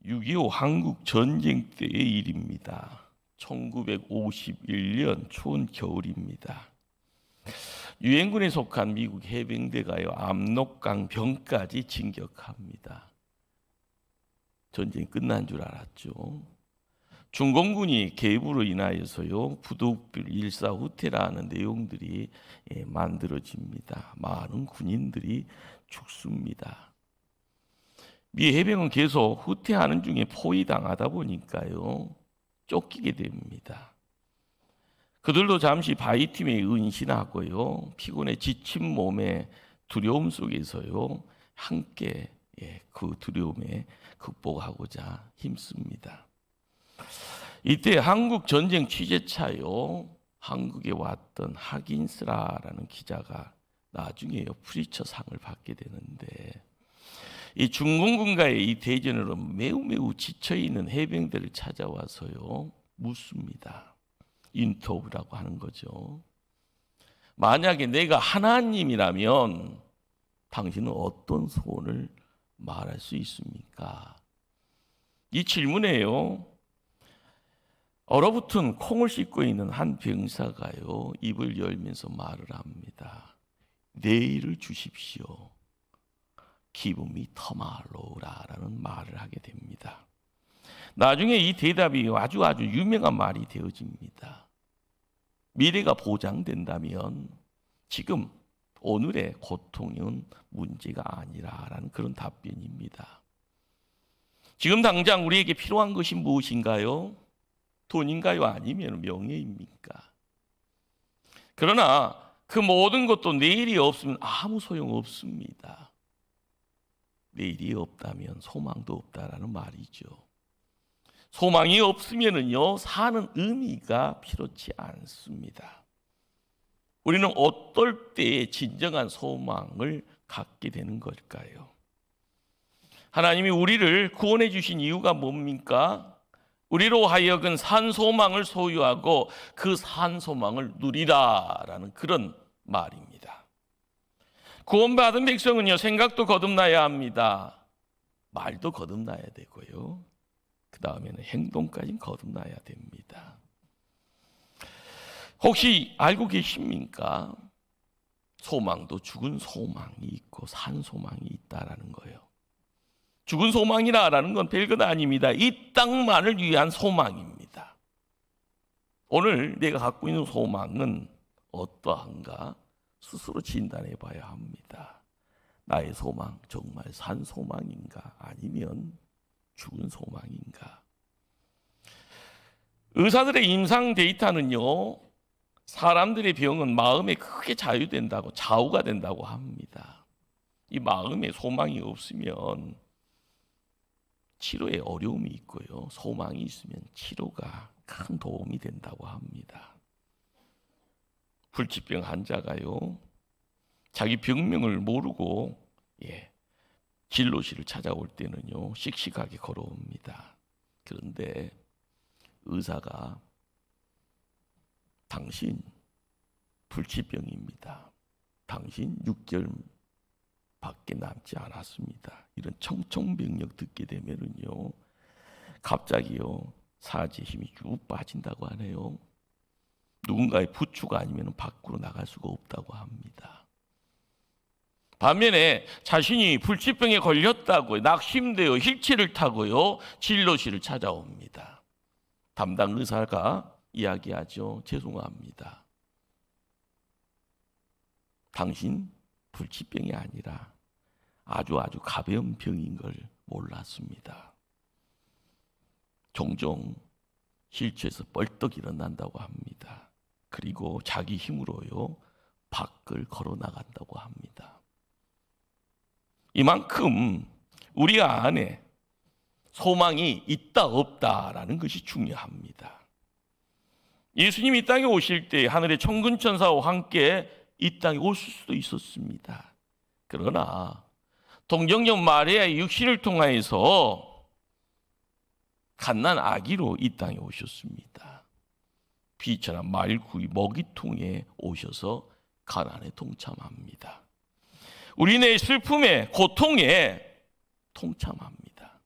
6.25 한국 전쟁 때의 일입니다. 1951년 추운 겨울입니다. 유엔군에 속한 미국 해병대가요, 압록강 병까지 진격합니다. 전쟁이 끝난 줄 알았죠. 중공군이 개입으로 인하여서요, 부득불 일사후퇴라는 내용들이 만들어집니다. 많은 군인들이 죽습니다. 미 해병은 계속 후퇴하는 중에 포위당하다 보니까요, 쫓기게 됩니다. 그들도 잠시 바위팀에 은신하고요, 피곤에 지친 몸에 두려움 속에서요, 함께 그 두려움에 극복하고자 힘씁니다. 이때 한국 전쟁 취재차요, 한국에 왔던 하긴스라라는 기자가 나중에요, 프리처상을 받게 되는데, 이 중공군과의 이 대전으로 매우 지쳐있는 해병대를 찾아와서요, 묻습니다. 인터뷰라고 하는 거죠. 만약에 내가 하나님이라면 당신은 어떤 소원을 말할 수 있습니까? 이 질문에요, 얼어붙은 콩을 씻고 있는 한 병사가요, 입을 열면서 말을 합니다. 내일을 주십시오. Give me tomorrow라는 말을 하게 됩니다. 나중에 이 대답이 아주 유명한 말이 되어집니다. 미래가 보장된다면 지금 오늘의 고통은 문제가 아니라라는 그런 답변입니다. 지금 당장 우리에게 필요한 것이 무엇인가요? 돈인가요? 아니면 명예입니까? 그러나 그 모든 것도 내일이 없으면 아무 소용 없습니다. 내일이 없다면 소망도 없다라는 말이죠. 소망이 없으면요, 사는 의미가 필요치 않습니다. 우리는 어떨 때에 진정한 소망을 갖게 되는 걸까요? 하나님이 우리를 구원해 주신 이유가 뭡니까? 우리로 하여금 산 소망을 소유하고 그 산 소망을 누리라라는 그런 말입니다. 구원받은 백성은요, 생각도 거듭나야 합니다. 말도 거듭나야 되고요, 그 다음에는 행동까지 거듭나야 됩니다. 혹시 알고 계십니까? 소망도 죽은 소망이 있고 산 소망이 있다라는 거예요. 죽은 소망이라는 건 별것 아닙니다. 이 땅만을 위한 소망입니다. 오늘 내가 갖고 있는 소망은 어떠한가? 스스로 진단해 봐야 합니다. 나의 소망 정말 산 소망인가? 아니면 죽은 소망인가? 의사들의 임상 데이터는요, 사람들의 병은 마음에 크게 좌우가 된다고 합니다. 이 마음에 소망이 없으면 치료에 어려움이 있고요, 소망이 있으면 치료가 큰 도움이 된다고 합니다. 불치병 환자가요, 자기 병명을 모르고 진료실을 찾아올 때는요, 씩씩하게 걸어옵니다. 그런데 의사가 당신 불치병입니다. 당신 6개월밖에 남지 않았습니다. 이런 청청병력 듣게 되면은요, 갑자기요, 사지의 힘이 쭉 빠진다고 하네요. 누군가의 부추가 아니면 밖으로 나갈 수가 없다고 합니다. 반면에 자신이 불치병에 걸렸다고 낙심되어 휠체어를 타고요, 진료실을 찾아옵니다. 담당 의사가 이야기하죠. 죄송합니다. 당신 불치병이 아니라 아주 가벼운 병인 걸 몰랐습니다. 종종 휠체어에서 벌떡 일어난다고 합니다. 그리고 자기 힘으로요, 밖을 걸어 나간다고 합니다. 이만큼 우리 안에 소망이 있다 없다라는 것이 중요합니다. 예수님이 이 땅에 오실 때 하늘의 천군 천사와 함께 이 땅에 오실 수도 있었습니다. 그러나 동정녀 마리아의 육신을 통하여서 갓난 아기로 이 땅에 오셨습니다. 비천한 말구이 먹이통에 오셔서 가난에 동참합니다. 우리네 슬픔에 고통에 동참합니다.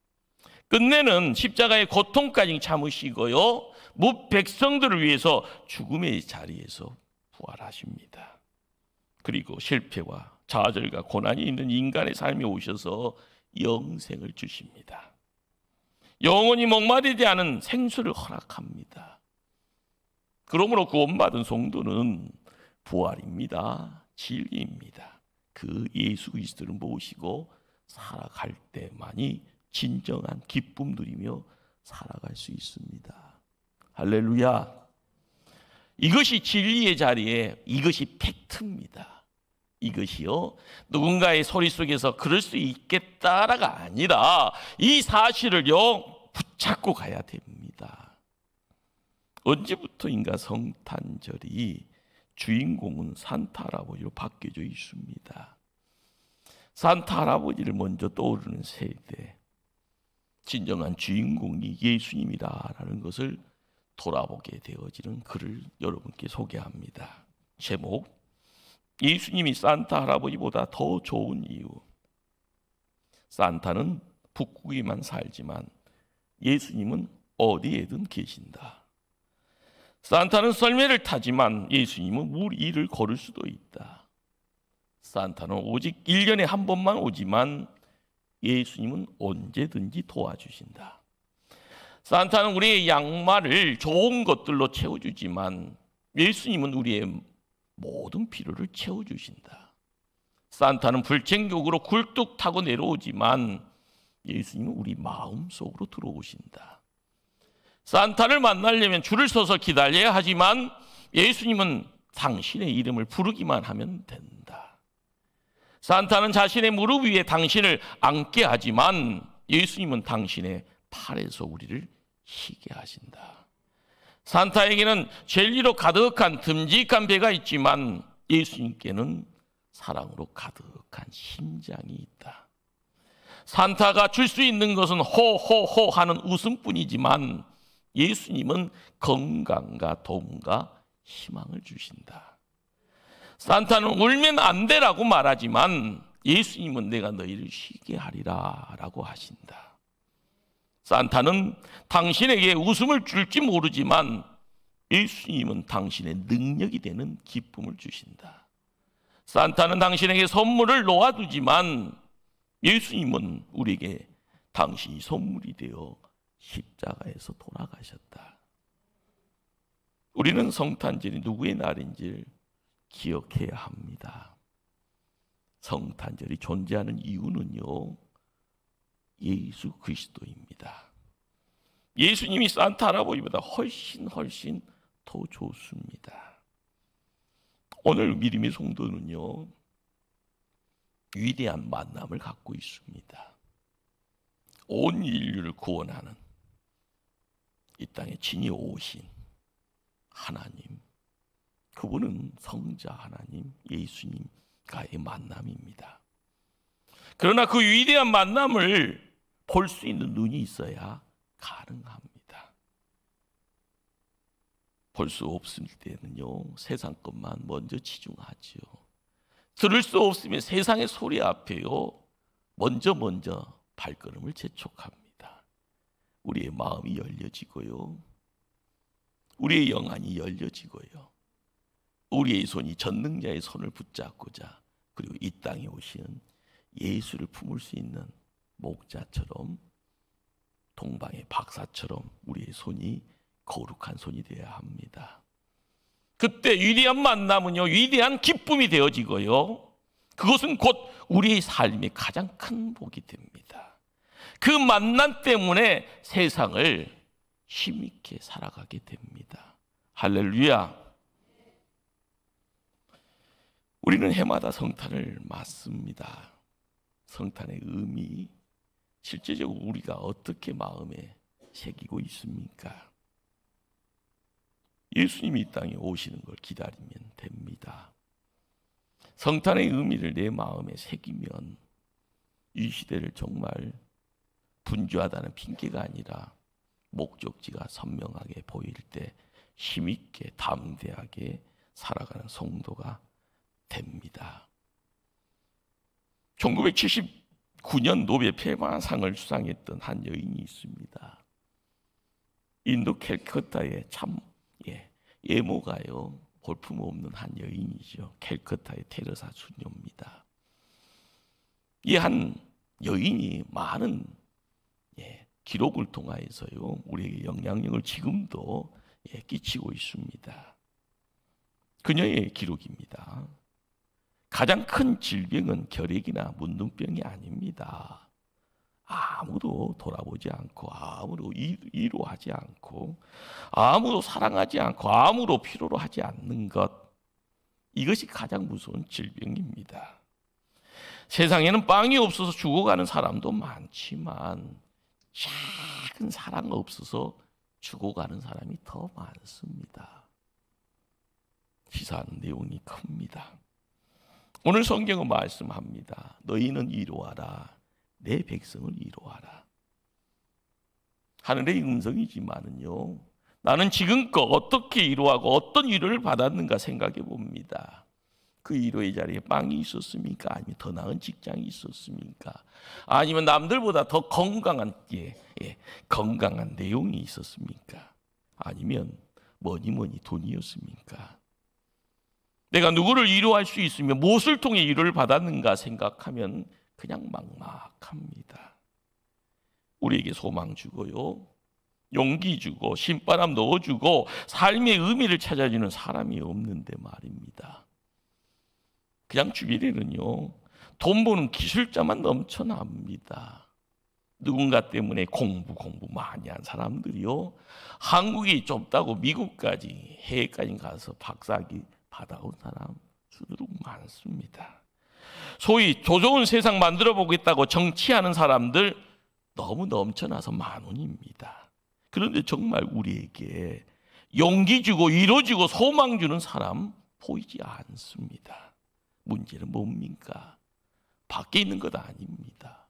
끝내는 십자가의 고통까지 참으시고요, 백성들을 위해서 죽음의 자리에서 부활하십니다. 그리고 실패와 좌절과 고난이 있는 인간의 삶에 오셔서 영생을 주십니다. 영원히 목마르지 않은 생수를 허락합니다. 그러므로 구원받은 성도는 부활입니다. 진리입니다. 그 예수 그리스도를 모시고 살아갈 때만이 진정한 기쁨 누리며 살아갈 수 있습니다. 할렐루야. 이것이 진리의 자리에, 이것이 팩트입니다. 이것이요, 누군가의 소리 속에서 그럴 수 있겠다라가 아니라 이 사실을요 붙잡고 가야 됩니다. 언제부터인가 성탄절이 주인공은 산타 할아버지로 바뀌어져 있습니다. 산타 할아버지를 먼저 떠오르는 세대, 진정한 주인공이 예수님이다라는 것을 돌아보게 되어지는 글을 여러분께 소개합니다. 제목, 예수님이 산타 할아버지보다 더 좋은 이유. 산타는 북극에만 살지만 예수님은 어디에든 계신다. 산타는 썰매를 타지만 예수님은 물 위를 걸을 수도 있다. 산타는 오직 1년에 한 번만 오지만 예수님은 언제든지 도와주신다. 산타는 우리의 양말을 좋은 것들로 채워주지만 예수님은 우리의 모든 필요를 채워주신다. 산타는 불청객으로 굴뚝 타고 내려오지만 예수님은 우리 마음속으로 들어오신다. 산타를 만나려면 줄을 서서 기다려야 하지만 예수님은 당신의 이름을 부르기만 하면 된다. 산타는 자신의 무릎 위에 당신을 앉게 하지만 예수님은 당신의 팔에서 우리를 쉬게 하신다. 산타에게는 젤리로 가득한 듬직한 배가 있지만 예수님께는 사랑으로 가득한 심장이 있다. 산타가 줄 수 있는 것은 호호호 하는 웃음뿐이지만 예수님은 건강과 도움과 희망을 주신다. 산타는 울면 안 되라고 말하지만 예수님은 내가 너희를 쉬게 하리라 라고 하신다. 산타는 당신에게 웃음을 줄지 모르지만 예수님은 당신의 능력이 되는 기쁨을 주신다. 산타는 당신에게 선물을 놓아두지만 예수님은 우리에게 당신이 선물이 되어 십자가에서 돌아가셨다. 우리는 성탄절이 누구의 날인지 기억해야 합니다. 성탄절이 존재하는 이유는요, 예수 그리스도입니다. 예수님이 산타 할아버지보다 훨씬 더 좋습니다. 오늘 믿음의 성도는요, 위대한 만남을 갖고 있습니다. 온 인류를 구원하는 이 땅에 진이 오신 하나님, 그분은 성자 하나님 예수님과의 만남입니다. 그러나 그 위대한 만남을 볼 수 있는 눈이 있어야 가능합니다. 볼 수 없을 때는요, 세상 것만 먼저 치중하지요. 들을 수 없으면 세상의 소리 앞에요, 먼저 발걸음을 재촉합니다. 우리의 마음이 열려지고요, 우리의 영안이 열려지고요, 우리의 손이 전능자의 손을 붙잡고자, 그리고 이 땅에 오시는 예수를 품을 수 있는 목자처럼, 동방의 박사처럼 우리의 손이 거룩한 손이 되어야 합니다. 그때 위대한 만남은요, 위대한 기쁨이 되어지고요, 그것은 곧 우리의 삶의 가장 큰 복이 됩니다. 그 만남 때문에 세상을 힘있게 살아가게 됩니다. 할렐루야. 우리는 해마다 성탄을 맞습니다. 성탄의 의미, 실제적으로 우리가 어떻게 마음에 새기고 있습니까? 예수님이 이 땅에 오시는 걸 기다리면 됩니다. 성탄의 의미를 내 마음에 새기면 이 시대를 정말 분주하다는 핑계가 아니라 목적지가 선명하게 보일 때 힘있게 담대하게 살아가는 성도가 됩니다. 9년 노벨 평화상을 수상했던 한 여인이 있습니다. 인도 캘커타의 참 예모가요 볼품없는 한 여인이죠. 캘커타의 테레사 수녀입니다. 이 한 여인이 많은 기록을 통하여서요 우리에게 영향력을 지금도 끼치고 있습니다. 그녀의 기록입니다. 가장 큰 질병은 결핵이나 문둥병이 아닙니다. 아무도 돌아보지 않고 아무도 위로하지 않고 아무도 사랑하지 않고 아무도 필요로 하지 않는 것, 이것이 가장 무서운 질병입니다. 세상에는 빵이 없어서 죽어가는 사람도 많지만 작은 사랑 없어서 죽어가는 사람이 더 많습니다. 시사하는 내용이 큽니다. 오늘 성경은 말씀합니다. 너희는 이루어라. 내 백성을 이루어라. 하늘의 음성이지만은요, 나는 지금껏 어떻게 이루어하고 어떤 위로를 받았는가 생각해 봅니다. 그 위로의 자리에 빵이 있었습니까? 아니면 더 나은 직장이 있었습니까? 아니면 남들보다 더 건강한 건강한 내용이 있었습니까? 아니면 뭐니 돈이었습니까? 내가 누구를 위로할 수 있으며 무엇을 통해 위로를 받았는가 생각하면 그냥 막막합니다. 우리에게 소망 주고요, 용기 주고 신바람 넣어주고 삶의 의미를 찾아주는 사람이 없는데 말입니다. 그냥 주변에는요 돈 버는 기술자만 넘쳐납니다. 누군가 때문에 공부 많이 한 사람들이요, 한국이 좁다고 미국까지 해외까지 가서 박사학위 받아온 사람 수두룩 많습니다. 소위 조 좋은 세상 만들어 보겠다고 정치하는 사람들 너무 넘쳐나서 만원입니다. 그런데 정말 우리에게 용기 주고 위로 주고 소망 주는 사람 보이지 않습니다. 문제는 뭡니까? 밖에 있는 것 아닙니다.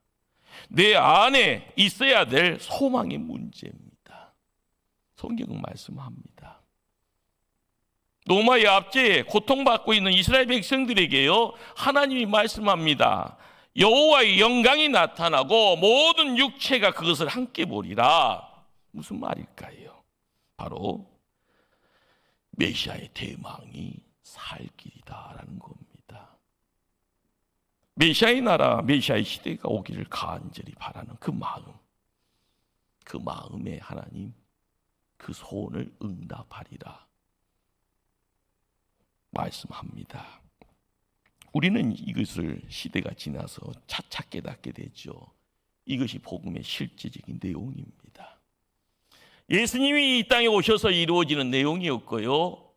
내 안에 있어야 될 소망의 문제입니다. 성경은 말씀합니다. 노마의 압제에 고통받고 있는 이스라엘 백성들에게요 하나님이 말씀합니다. 여호와의 영광이 나타나고 모든 육체가 그것을 함께 보리라. 무슨 말일까요? 바로 메시아의 대망이 살 길이다라는 겁니다. 메시아의 나라, 메시아의 시대가 오기를 간절히 바라는 그 마음에 하나님 그 소원을 응답하리라 말씀합니다. 우리는 이것을 시대가 지나서 차차 깨닫게 되죠. 이것이 복음의 실제적인 내용입니다. 예수님이 이 땅에 오셔서 이루어지는 내용이었고요,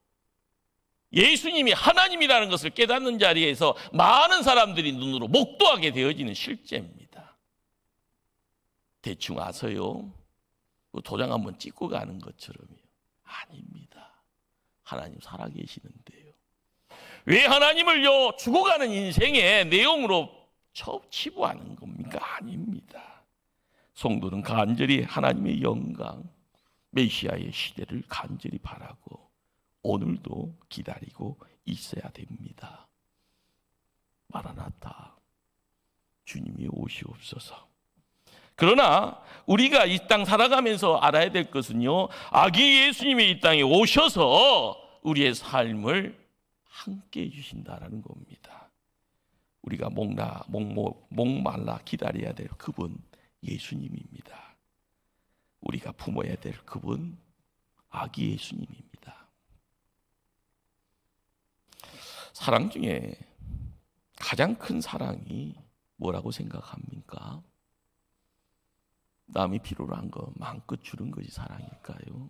예수님이 하나님이라는 것을 깨닫는 자리에서 많은 사람들이 눈으로 목도하게 되어지는 실제입니다. 대충 와서요 도장 한번 찍고 가는 것처럼요, 아닙니다. 하나님 살아계시는데요, 왜 하나님을요 죽어가는 인생의 내용으로 치부하는 겁니까? 아닙니다. 성도는 간절히 하나님의 영광, 메시아의 시대를 간절히 바라고 오늘도 기다리고 있어야 됩니다. 마라나타, 주님이 오시옵소서. 그러나 우리가 이 땅 살아가면서 알아야 될 것은요, 아기 예수님이 이 땅에 오셔서 우리의 삶을 함께 해주신다라는 겁니다. 우리가 목말라 기다려야 될 그분 예수님입니다. 우리가 품어야 될 그분 아기 예수님입니다. 사랑 중에 가장 큰 사랑이 뭐라고 생각합니까? 남이 필요로 한 거 마음껏 주는 것이 사랑일까요?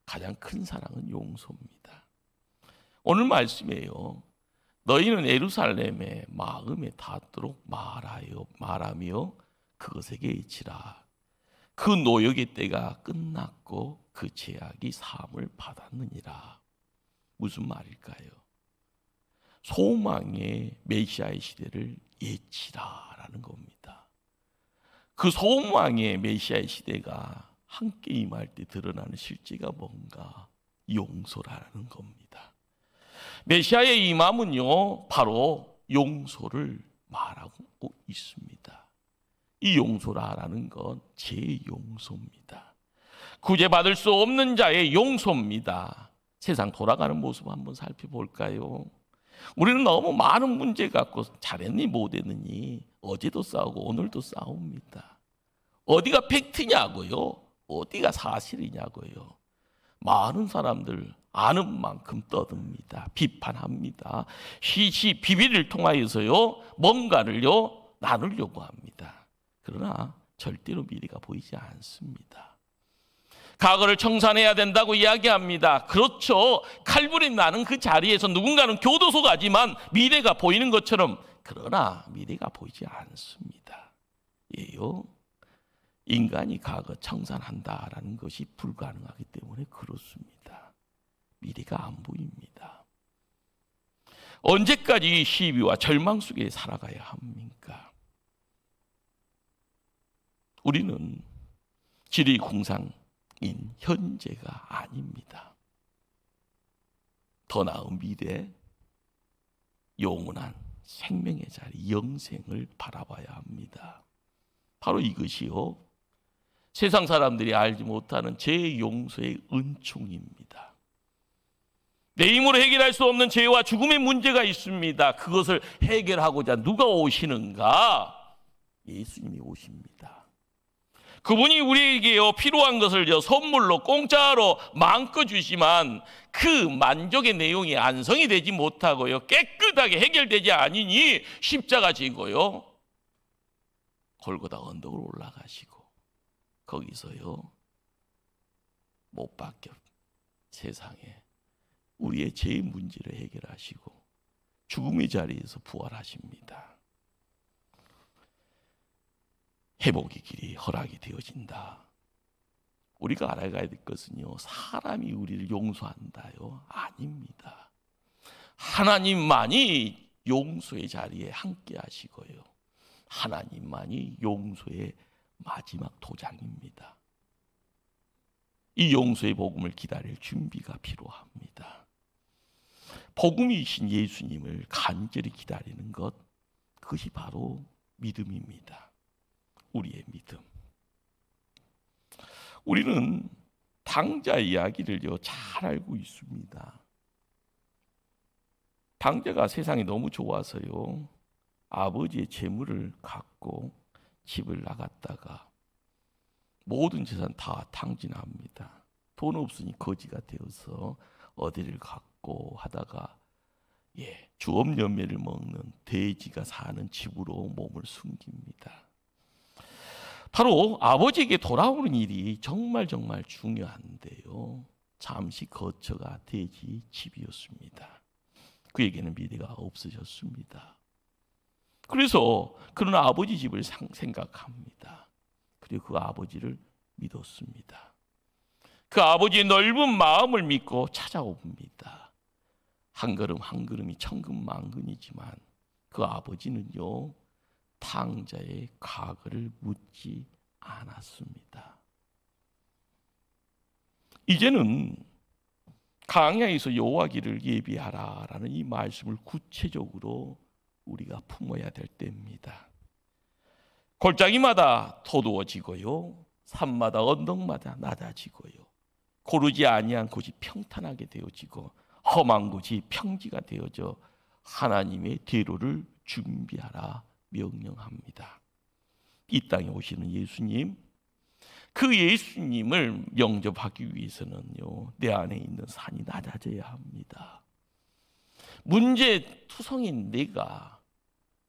가장 큰 사랑은 용서입니다. 오늘 말씀이에요. 너희는 예루살렘의 마음에 닿도록 말하며 그것에게 외치라. 그 노역의 때가 끝났고 그 죄악이 사함을 받았느니라. 무슨 말일까요? 소망의 메시아의 시대를 외치라라는 겁니다. 그 소망의 메시아의 시대가 함께 임할 때 드러나는 실제가 뭔가? 용서라는 겁니다. 메시아의 임함은요 바로 용서를 말하고 있습니다. 이 용서라는 건 제 용서입니다. 구제받을 수 없는 자의 용서입니다. 세상 돌아가는 모습 한번 살펴볼까요? 우리는 너무 많은 문제 갖고 잘했니 못했느니 어제도 싸우고 오늘도 싸웁니다. 어디가 팩트냐고요? 어디가 사실이냐고요? 많은 사람들 아는 만큼 떠듭니다. 비판합니다. 시시 비비를 통하여서요 뭔가를요 나누려고 합니다. 그러나 절대로 미래가 보이지 않습니다. 과거를 청산해야 된다고 이야기합니다. 그렇죠. 칼불이 나는 그 자리에서 누군가는 교도소 가지만 미래가 보이는 것처럼, 그러나 미래가 보이지 않습니다. 예요. 인간이 과거 청산한다라는 것이 불가능하기 때문에 그렇습니다. 미래가 안 보입니다. 언제까지 시비와 절망 속에 살아가야 합니까? 우리는 지리공상인 현재가 아닙니다. 더 나은 미래, 영원한 생명의 자리, 영생을 바라봐야 합니다. 바로 이것이요, 세상 사람들이 알지 못하는 제 용서의 은총입니다. 내 힘으로 해결할 수 없는 죄와 죽음의 문제가 있습니다. 그것을 해결하고자 누가 오시는가? 예수님이 오십니다. 그분이 우리에게요 필요한 것을요 선물로 공짜로 마음껏 주시만 그 만족의 내용이 완성이 되지 못하고요 깨끗하게 해결되지 않으니 십자가 지고요 골고다 언덕을 올라가시고 거기서요 못 박혀 세상에 우리의 죄의 문제를 해결하시고 죽음의 자리에서 부활하십니다. 회복의 길이 허락이 되어진다. 우리가 알아가야 될 것은요, 사람이 우리를 용서한다요? 아닙니다. 하나님만이 용서의 자리에 함께 하시고요. 하나님만이 용서의 마지막 도장입니다. 이 용서의 복음을 기다릴 준비가 필요합니다. 복음이신 예수님을 간절히 기다리는 것, 그것이 바로 믿음입니다. 우리의 믿음. 우리는 당자 이야기를요 잘 알고 있습니다. 당자가 세상이 너무 좋아서요 아버지의 재물을 갖고 집을 나갔다가 모든 재산 다 탕진합니다. 돈 없으니 거지가 되어서 어디를 갖고 하다가 주업연매를 먹는 돼지가 사는 집으로 몸을 숨깁니다. 바로 아버지에게 돌아오는 일이 정말 중요한데요. 잠시 거처가 돼지 집이었습니다. 그에게는 미래가 없어졌습니다. 그래서 그는 아버지 집을 생각합니다. 그리고 그 아버지를 믿었습니다. 그 아버지의 넓은 마음을 믿고 찾아옵니다. 한 걸음 한 걸음이 천근만근이지만 그 아버지는요 탕자의 과거를 묻지 않았습니다. 이제는 광야에서 여호와기를 예비하라라는 이 말씀을 구체적으로 우리가 품어야 될 때입니다. 골짜기마다 도두어지고요, 산마다 언덕마다 낮아지고요, 고르지 아니한 곳이 평탄하게 되어지고 험한 곳이 평지가 되어져 하나님의 대로를 준비하라 명령합니다. 이 땅에 오시는 예수님, 그 예수님을 영접하기 위해서는요 내 안에 있는 산이 낮아져야 합니다. 문제투성인 내가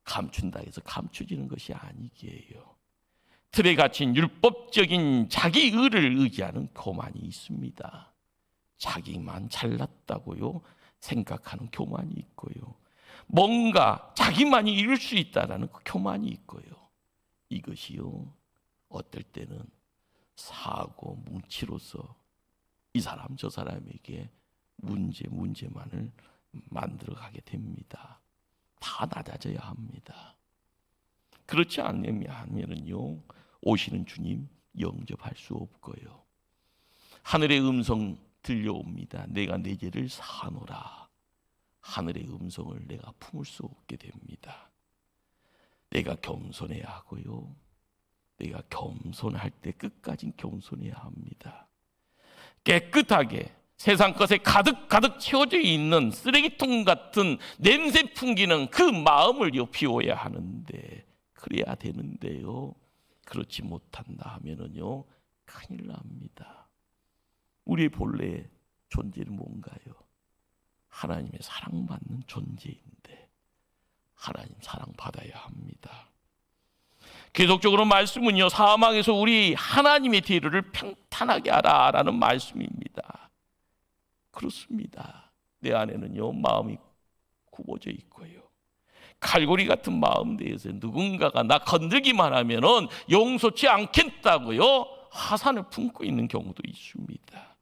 감춘다 해서 감춰지는 것이 아니게요. 틀에 갇힌 율법적인 자기 의를 의지하는 교만이 있습니다. 자기만 잘났다고요 생각하는 교만이 있고요, 뭔가 자기만이 이룰 수 있다라는 그 교만이 있고요, 이것이요 어떨 때는 사고 뭉치로서 이 사람 저 사람에게 문제만을 만들어가게 됩니다. 다 낮아져야 합니다. 그렇지 않으면요 오시는 주님 영접할 수 없고요, 하늘의 음성 들려옵니다. 내가 내 죄를 사하노라. 하늘의 음성을 내가 품을 수 없게 됩니다. 내가 겸손해야 하고요. 내가 겸손할 때 끝까지 겸손해야 합니다. 깨끗하게 세상 것에 가득 채워져 있는 쓰레기통 같은 냄새 풍기는 그 마음을 비워야 하는데, 그래야 되는데요. 그렇지 못한다 하면은요, 큰일 납니다. 우리의 본래 존재는 뭔가요? 하나님의 사랑받는 존재인데 하나님 사랑받아야 합니다. 계속적으로 말씀은요, 사망에서 우리 하나님의 뒤를 평탄하게 하라라는 말씀입니다. 그렇습니다. 내 안에는요, 마음이 굽어져 있고요, 칼고리 같은 마음 내에서 누군가가 나 건들기만 하면은 용서치 않겠다고요 화산을 품고 있는 경우도 있습니다.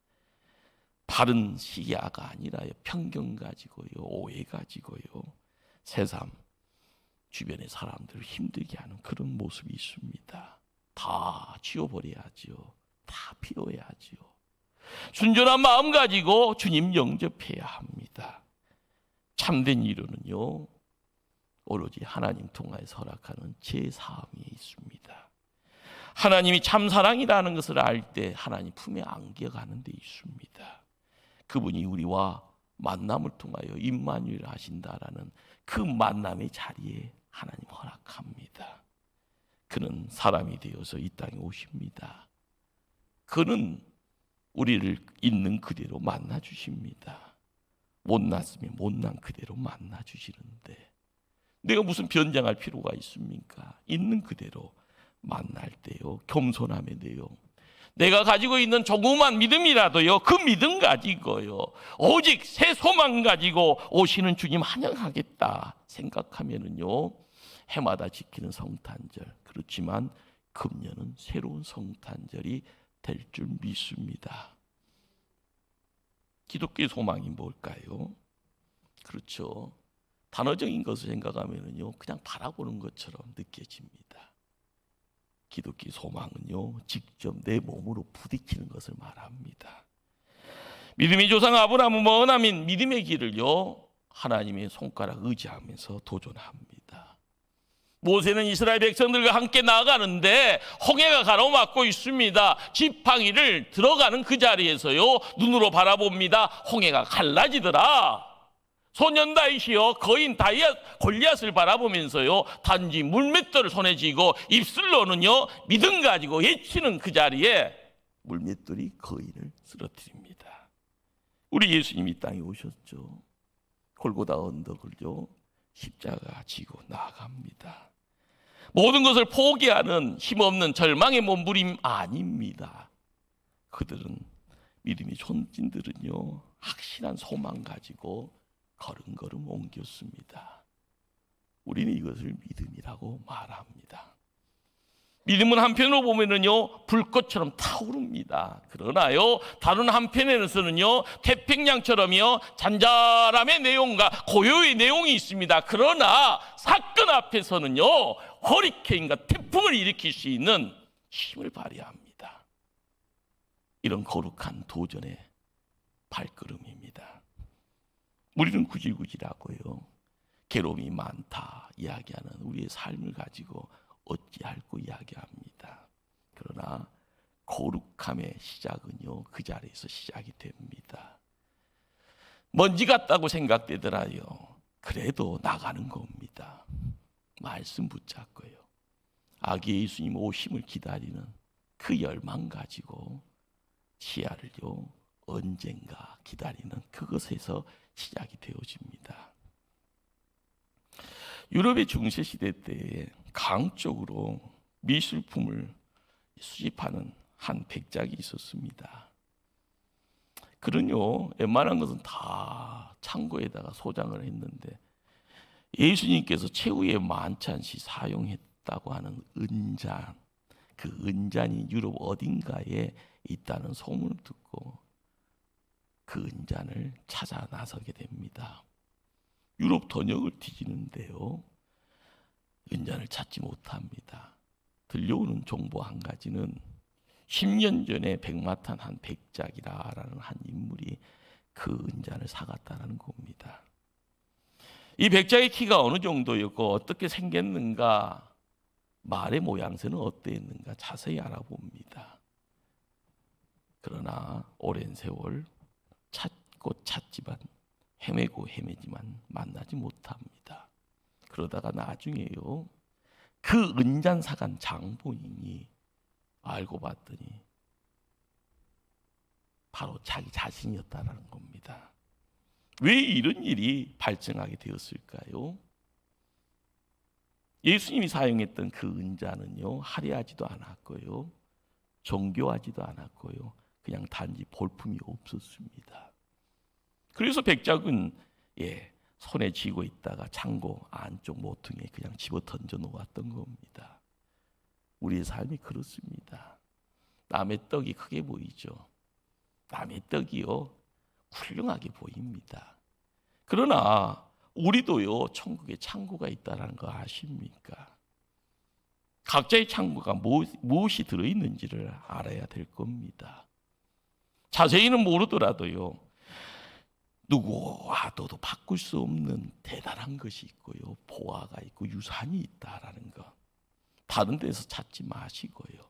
바른 시야가 아니라요, 편견 가지고요, 오해 가지고요, 새삼 주변의 사람들을 힘들게 하는 그런 모습이 있습니다. 다 지워버려야지요. 다 피워야지요. 순전한 마음 가지고 주님 영접해야 합니다. 참된 이루는요, 오로지 하나님 통하여서 허락하는 제사함이 있습니다. 하나님이 참사랑이라는 것을 알 때 하나님 품에 안겨가는 데 있습니다. 그분이 우리와 만남을 통하여 임마누엘 하신다라는 그 만남의 자리에 하나님 허락합니다. 그는 사람이 되어서 이 땅에 오십니다. 그는 우리를 있는 그대로 만나 주십니다. 못났으면 못난 그대로 만나 주시는데 내가 무슨 변장할 필요가 있습니까? 있는 그대로 만날 때요, 겸손함에 대요, 내가 가지고 있는 조그만 믿음이라도요, 그 믿음 가지고요, 오직 새 소망 가지고 오시는 주님 환영하겠다 생각하면은요, 해마다 지키는 성탄절, 그렇지만 금년은 새로운 성탄절이 될 줄 믿습니다. 기독교의 소망이 뭘까요? 그렇죠. 단어적인 것을 생각하면은요, 그냥 바라보는 것처럼 느껴집니다. 기독교의 소망은요, 직접 내 몸으로 부딪히는 것을 말합니다. 믿음의 조상 아브라함은 머나민 믿음의 길을요, 하나님의 손가락 의지하면서 도전합니다. 모세는 이스라엘 백성들과 함께 나아가는데 홍해가 가로막고 있습니다. 지팡이를 들어가는 그 자리에서요, 눈으로 바라봅니다. 홍해가 갈라지더라. 소년 다윗이요, 거인 골리앗을 바라보면서요, 단지 물맷돌을 손에 쥐고 입술로는요 믿음 가지고 외치는 그 자리에 물맷돌이 거인을 쓰러뜨립니다. 우리 예수님이 이 땅에 오셨죠. 골고다 언덕을요 십자가 지고 나아갑니다. 모든 것을 포기하는 힘없는 절망의 몸부림 아닙니다. 그들은, 믿음의 존진들은요, 확실한 소망 가지고 걸음걸음 옮겼습니다. 우리는 이것을 믿음이라고 말합니다. 믿음은 한편으로 보면은요, 불꽃처럼 타오릅니다. 그러나요, 다른 한편에서는요, 태평양처럼요, 잔잔함의 내용과 고요의 내용이 있습니다. 그러나 사건 앞에서는요, 허리케인과 태풍을 일으킬 수 있는 힘을 발휘합니다. 이런 거룩한 도전의 발걸음입니다. 우리는 구질구질하고요, 괴로움이 많다 이야기하는 우리의 삶을 가지고 어찌할꼬 이야기합니다. 그러나 거룩함의 시작은요, 그 자리에서 시작이 됩니다. 먼지 같다고 생각되더라요. 그래도 나가는 겁니다. 말씀 붙잡고요, 아기 예수님 오심을 기다리는 그 열망 가지고 시야를요, 언젠가 기다리는 그것에서 시작이 되어집니다. 유럽의 중세시대 때에 강적으로 미술품을 수집하는 한 백작이 있었습니다. 그는요, 웬만한 것은 다 창고에다가 소장을 했는데 예수님께서 최후의 만찬 시 사용했다고 하는 은잔, 그 은잔이 유럽 어딘가에 있다는 소문을 듣고 그 은잔을 찾아 나서게 됩니다. 유럽 전역을 뒤지는데요, 은잔을 찾지 못합니다. 들려오는 정보 한 가지는 10년 전에 백마탄 한 백작이라는 한 인물이 그 은잔을 사갔다는 겁니다. 이 백작의 키가 어느 정도였고 어떻게 생겼는가, 말의 모양새는 어땠는가 자세히 알아봅니다. 그러나 오랜 세월 찾고 찾지만 헤매고 헤매지만 만나지 못합니다. 그러다가 나중에요, 그 은잔사간 장본인이 알고 봤더니 바로 자기 자신이었다는 겁니다. 왜 이런 일이 발생하게 되었을까요? 예수님이 사용했던 그 은자는요, 화려하지도 않았고요, 정교하지도 않았고요, 그냥 단지 볼품이 없었습니다. 그래서 백작은 손에 쥐고 있다가 창고 안쪽 모퉁이에 그냥 집어 던져 놓았던 겁니다. 우리의 삶이 그렇습니다. 남의 떡이 크게 보이죠. 남의 떡이요, 훌륭하게 보입니다. 그러나 우리도요, 천국에 창고가 있다는 거 아십니까? 각자의 창고가 무엇이 들어있는지를 알아야 될 겁니다. 자세히는 모르더라도요, 누구와도 바꿀 수 없는 대단한 것이 있고요, 보화가 있고 유산이 있다라는 거, 다른 데서 찾지 마시고요,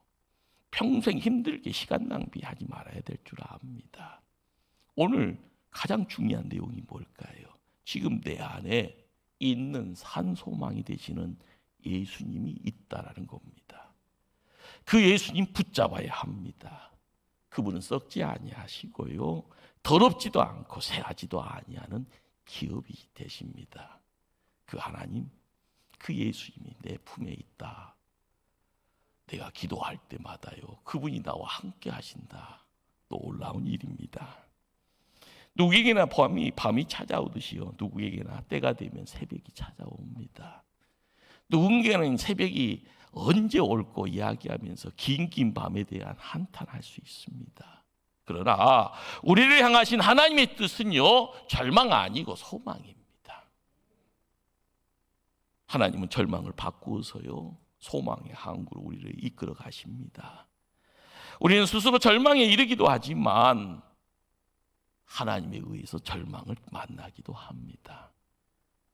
평생 힘들게 시간 낭비하지 말아야 될 줄 압니다. 오늘 가장 중요한 내용이 뭘까요? 지금 내 안에 있는 산 소망이 되시는 예수님이 있다라는 겁니다. 그 예수님 붙잡아야 합니다. 그분은 썩지 아니하시고요, 더럽지도 않고 새하지도 아니하는 기업이 되십니다. 그 하나님, 그 예수님이 내 품에 있다. 내가 기도할 때마다요, 그분이 나와 함께 하신다. 놀라운 일입니다. 누구에게나 밤이 찾아오듯이요, 누구에게나 때가 되면 새벽이 찾아옵니다. 누군가는 새벽이 언제 올고 이야기하면서 긴 밤에 대한 한탄할 수 있습니다. 그러나 우리를 향하신 하나님의 뜻은요, 절망 아니고 소망입니다. 하나님은 절망을 바꾸어서요, 소망의 항구로 우리를 이끌어 가십니다. 우리는 스스로 절망에 이르기도 하지만 하나님에 의해서 절망을 만나기도 합니다.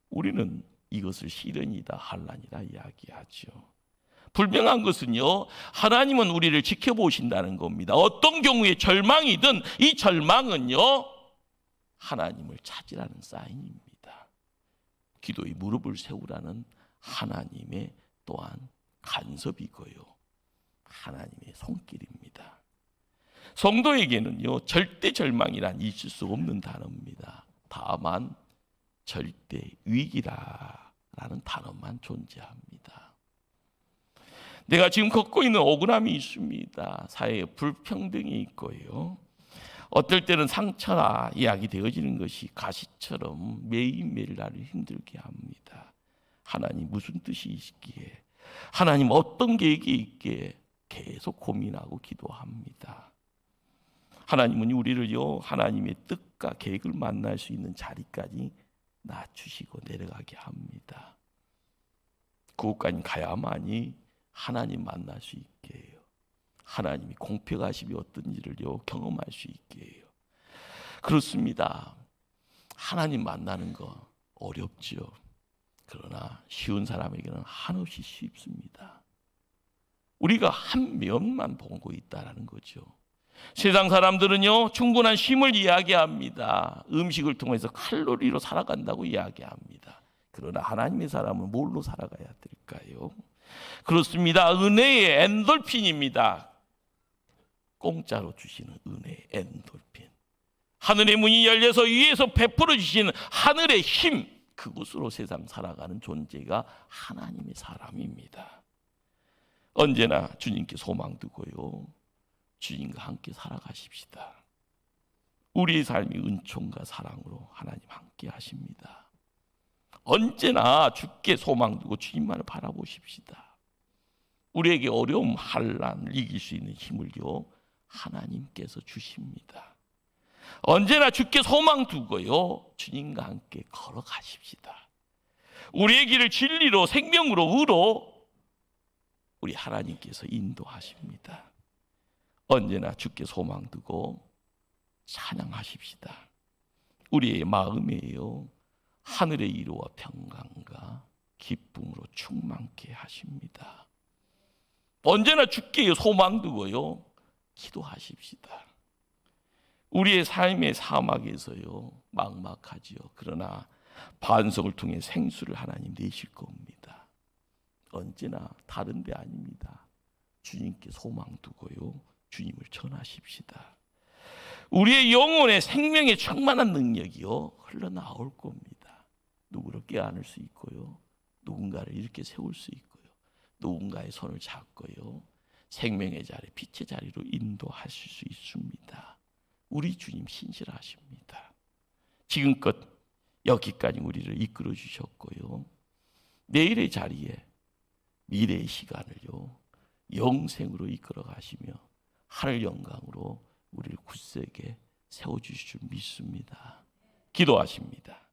우리는 이것을 시련이다, 환난이다 이야기하죠. 분명한 것은요, 하나님은 우리를 지켜보신다는 겁니다. 어떤 경우에 절망이든 이 절망은요, 하나님을 찾으라는 사인입니다. 기도의 무릎을 세우라는 하나님의 또한 간섭이고요, 하나님의 손길입니다. 성도에게는요, 절대 절망이란 있을 수 없는 단어입니다. 다만 절대 위기라는 단어만 존재합니다. 내가 지금 겪고 있는 억울함이 있습니다. 사회에 불평등이 있고요, 어떨 때는 상처나 이야기되어지는 것이 가시처럼 매일매일 나를 힘들게 합니다. 하나님 무슨 뜻이 있기에, 하나님 어떤 계획이 있기에 계속 고민하고 기도합니다. 하나님은 우리를요, 하나님의 뜻과 계획을 만날 수 있는 자리까지 낮추시고 내려가게 합니다. 그곳까지 가야만이 하나님 만날 수 있게 해요. 하나님이 공평하심이 어떤지를요, 경험할 수 있게 해요. 그렇습니다. 하나님 만나는 거 어렵죠. 그러나 쉬운 사람에게는 한없이 쉽습니다. 우리가 한 면만 보고 있다는 거죠. 세상 사람들은요, 충분한 쉼을 이야기합니다. 음식을 통해서 칼로리로 살아간다고 이야기합니다. 그러나 하나님의 사람은 뭘로 살아가야 될까요? 그렇습니다. 은혜의 엔돌핀입니다. 공짜로 주시는 은혜의 엔돌핀. 하늘의 문이 열려서 위에서 베풀어 주시는 하늘의 힘, 그곳으로 세상 살아가는 존재가 하나님의 사람입니다. 언제나 주님께 소망 두고요, 주님과 함께 살아가십시다. 우리의 삶이 은총과 사랑으로 하나님 함께 하십니다. 언제나 주께 소망 두고 주님만을 바라보십시다. 우리에게 어려움, 환난을 이길 수 있는 힘을요, 하나님께서 주십니다. 언제나 주께 소망 두고요, 주님과 함께 걸어가십시다. 우리의 길을 진리로, 생명으로, 의로 우리 하나님께서 인도하십니다. 언제나 주께 소망 두고 찬양하십시다. 우리의 마음에요, 하늘의 이루와 평강과 기쁨으로 충만케 하십니다. 언제나 주께 소망 두고요, 기도하십시다. 우리의 삶의 사막에서요, 막막하지요. 그러나 반석을 통해 생수를 하나님 내실 겁니다. 언제나 다른 데 아닙니다. 주님께 소망 두고요, 주님을 전하십시다. 우리의 영혼의 생명의 충만한 능력이요, 흘러나올 겁니다. 누구를 껴안을 수 있고요, 누군가를 이렇게 세울 수 있고요, 누군가의 손을 잡고요, 생명의 자리, 빛의 자리로 인도하실 수 있습니다. 우리 주님 신실하십니다. 지금껏 여기까지 우리를 이끌어 주셨고요, 내일의 자리에 미래의 시간을요, 영생으로 이끌어 가시며 하늘 영광으로 우리를 굳세게 세워주실 줄 믿습니다. 기도하십니다.